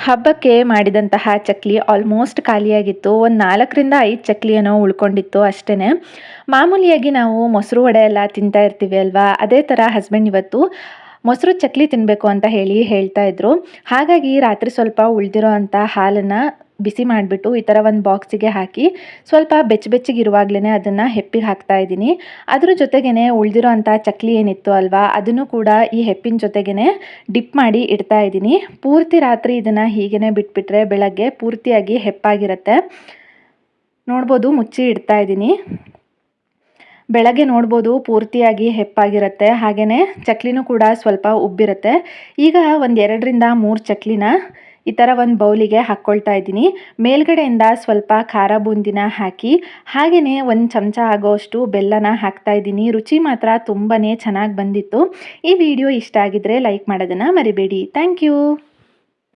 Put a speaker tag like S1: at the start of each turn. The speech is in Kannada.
S1: ಹಬ್ಬಕ್ಕೆ ಮಾಡಿದಂತಹ ಚಕ್ಲಿ ಆಲ್ಮೋಸ್ಟ್ ಖಾಲಿಯಾಗಿತ್ತು. ಒಂದು 4ರಿಂದ 5 ಚಕ್ಲಿ ಏನೋ ಉಳ್ಕೊಂಡಿತ್ತು ಅಷ್ಟೇ. ಮಾಮೂಲಿಯಾಗಿ ನಾವು ಮೊಸರು ವಡೆ ಎಲ್ಲ ತಿಂತಾ ಇರ್ತೀವಿ ಅಲ್ವಾ, ಅದೇ ಥರ ಹಸ್ಬೆಂಡ್ ಇವತ್ತು ಮೊಸರು ಚಕ್ಲಿ ತಿನ್ನಬೇಕು ಅಂತ ಹೇಳ್ತಾ ಇದ್ರು. ಹಾಗಾಗಿ ರಾತ್ರಿ ಸ್ವಲ್ಪ ಉಳಿದಿರೋ ಅಂಥ ಹಾಲನ್ನು ಬಿಸಿ ಮಾಡಿಬಿಟ್ಟು ಈ ಥರ ಒಂದು ಬಾಕ್ಸಿಗೆ ಹಾಕಿ ಸ್ವಲ್ಪ ಬೆಚ್ಚಗಿರುವಾಗಲೇ ಅದನ್ನು ಹೆಪ್ಪಿಗೆ ಹಾಕ್ತಾ ಇದ್ದೀನಿ. ಅದ್ರ ಜೊತೆಗೇ ಉಳಿದಿರೋ ಅಂಥ ಚಕ್ಲಿ ಏನಿತ್ತು ಅಲ್ವಾ, ಅದನ್ನು ಕೂಡ ಈ ಹೆಪ್ಪಿನ ಜೊತೆಗೇ ಡಿಪ್ ಮಾಡಿ ಇಡ್ತಾ ಇದ್ದೀನಿ. ಪೂರ್ತಿ ರಾತ್ರಿ ಇದನ್ನು ಹೀಗೇ ಬಿಟ್ಬಿಟ್ರೆ ಬೆಳಗ್ಗೆ ಪೂರ್ತಿಯಾಗಿ ಹೆಪ್ಪಾಗಿರುತ್ತೆ. ನೋಡ್ಬೋದು, ಮುಚ್ಚಿ ಇಡ್ತಾ ಇದ್ದೀನಿ. ಬೆಳಗ್ಗೆ ನೋಡ್ಬೋದು ಪೂರ್ತಿಯಾಗಿ ಹೆಪ್ಪಾಗಿರುತ್ತೆ. ಹಾಗೆಯೇ ಚಕ್ಲಿನೂ ಕೂಡ ಸ್ವಲ್ಪ ಉಬ್ಬಿರುತ್ತೆ. ಈಗ ಒಂದು 2ರಿಂದ 3 ಚಕ್ಲಿನ ಈ ಥರ ಒಂದು ಬೌಲಿಗೆ ಹಾಕ್ಕೊಳ್ತಾ ಇದ್ದೀನಿ. ಮೇಲ್ಗಡೆಯಿಂದ ಸ್ವಲ್ಪ ಖಾರ ಬೂಂದಿನ ಹಾಕಿ ಹಾಗೆಯೇ 1 ಚಮಚ ಆಗೋಷ್ಟು ಬೆಲ್ಲನ ಹಾಕ್ತಾ ಇದ್ದೀನಿ. ರುಚಿ ಮಾತ್ರ ತುಂಬಾ ಚೆನ್ನಾಗಿ ಬಂದಿತ್ತು. ಈ ವಿಡಿಯೋ ಇಷ್ಟ ಆಗಿದ್ರೆ ಲೈಕ್ ಮಾಡೋದನ್ನು ಮರಿಬೇಡಿ. Thank you.